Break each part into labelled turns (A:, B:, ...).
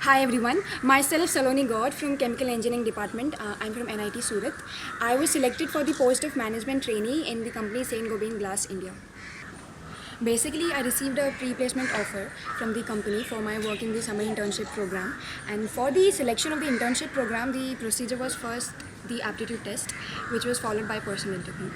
A: Hi everyone, myself Saloni God from Chemical Engineering Department. I'm from NIT Surat. I was selected for the post of management trainee in the company Saint Gobain Glass, India. Basically, I received a pre-placement offer from the company for my work in the summer internship program. And for the selection of the internship program, the procedure was first the aptitude test, which was followed by personal interview.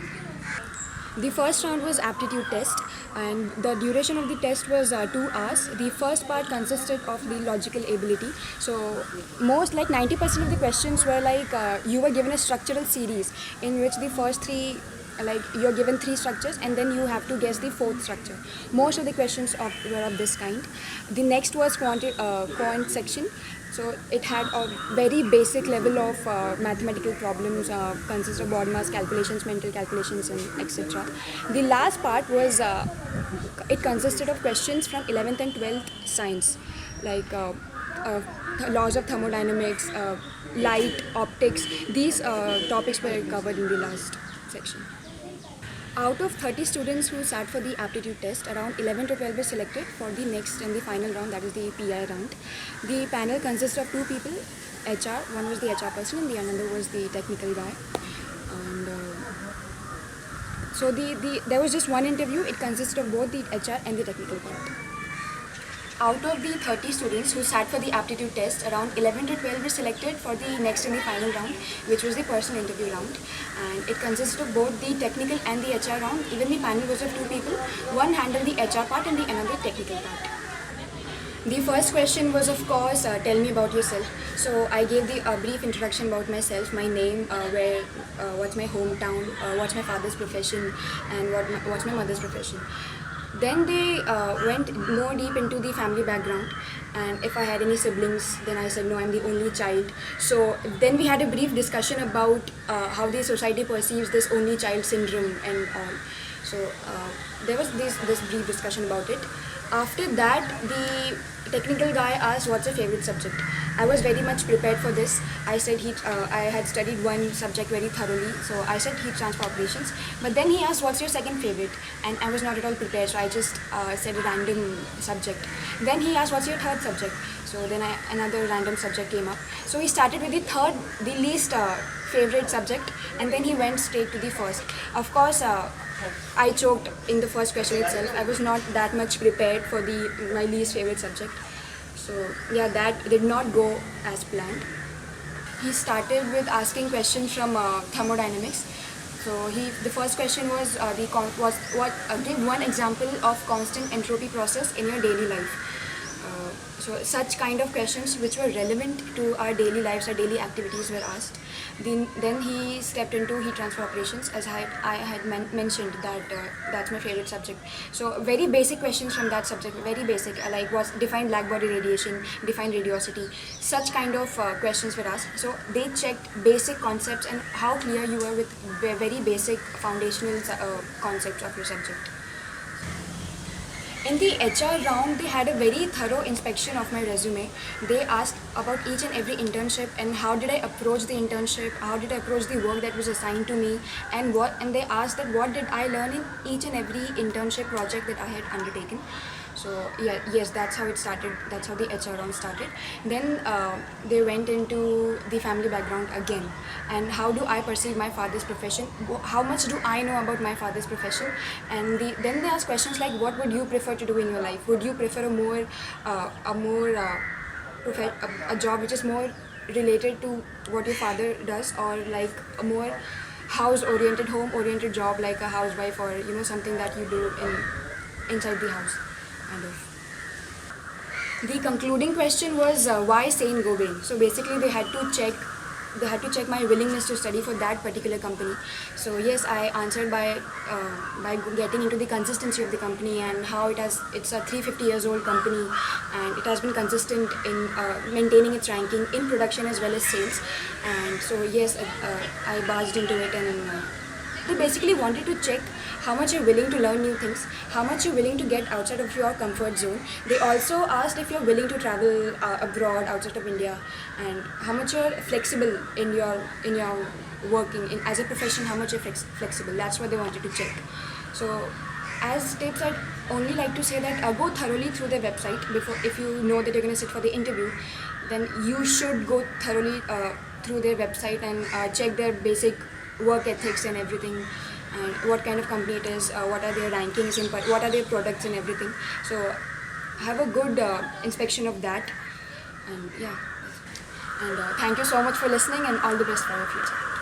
A: The first round was aptitude test, and the duration of the test was 2 hours. The first part consisted of the logical ability. So most like 90% of the questions were like you were given a structural series in which the first three, like you're given three structures and then you have to guess the fourth structure. Most of the questions were of this kind. The next was quant section. So it had a very basic level of mathematical problems, consist of body mass calculations, mental calculations, and etc. The last part was it consisted of questions from 11th and 12th science, like uh, laws of thermodynamics, light, optics. These topics were covered in the last section. Out of 30 students who sat for the aptitude test, around 11 to 12 were selected for the next and the final round, that is the PI round. The panel consists of two people, HR, one was the HR person and the another was the technical guy. And so there was just one interview, it consisted of both the HR and the technical part. Out of the 30 students who sat for the aptitude test, around 11 to 12 were selected for the next and the final round, which was the personal interview round. And it consisted of both the technical and the HR round. Even the panel was of two people. One handled the HR part and the another technical part. The first question was, of course, tell me about yourself. So I gave the brief introduction about myself, my name, what's my hometown, what's my father's profession, and what's my mother's profession. Then they went more deep into the family background, and if I had any siblings, then I said no, I'm the only child. So then we had a brief discussion about how the society perceives this only child syndrome and all. So there was this brief discussion about it. After that, the technical guy asked, what's your favorite subject? I was very much prepared for this. I said I had studied one subject very thoroughly, so I said heat transfer operations. But then he asked, what's your second favorite? And I was not at all prepared, so I just said a random subject. Then he asked, what's your third subject? So then another random subject came up. So he started with the least favorite subject, and then he went straight to the first. Of course, I choked in the first question itself. I was not that much prepared for my least favorite subject. So yeah, that did not go as planned. He started with asking questions from thermodynamics. So the first question was give one example of constant entropy process in your daily life. So such kind of questions which were relevant to our daily lives, our daily activities were asked. Then he stepped into heat transfer operations, as I had mentioned that that's my favorite subject. So very basic questions from that subject, very basic, like was define black body radiation, define radiosity, such kind of questions were asked. So they checked basic concepts and how clear you were with very basic foundational concepts of your subject. In the HR round, they had a very thorough inspection of my resume. They asked about each and every internship and how did I approach the internship, how did I approach the work that was assigned to me, and they asked that what did I learn in each and every internship project that I had undertaken. So yes, that's how it started. That's how the HR round started. Then they went into the family background again, and how do I perceive my father's profession? How much do I know about my father's profession? And then they asked questions like, what would you prefer to do in your life? Would you prefer a job which is more related to what your father does, or like a more house-oriented, home-oriented job like a housewife, or something that you do inside the house? Kind of. The concluding question was why Saint Gobain. So basically, they had to check my willingness to study for that particular company. So yes, I answered by getting into the consistency of the company and how it's a 350 years old company, and it has been consistent in maintaining its ranking in production as well as sales. And so yes, I barged into it, and they basically wanted to check how much you're willing to learn new things, how much you're willing to get outside of your comfort zone. They also asked if you're willing to travel abroad, outside of India, and how much you're flexible in your working as a profession, how much you're flexible. That's what they wanted to check. So as tips, I'd only like to say that go thoroughly through their website before, if you know that you're going to sit for the interview. then you should go thoroughly through their website and check their basic work ethics and everything, and what kind of company it is, what are their rankings and what are their products and everything. So have a good inspection of that, and yeah. And thank you so much for listening, and all the best for your future.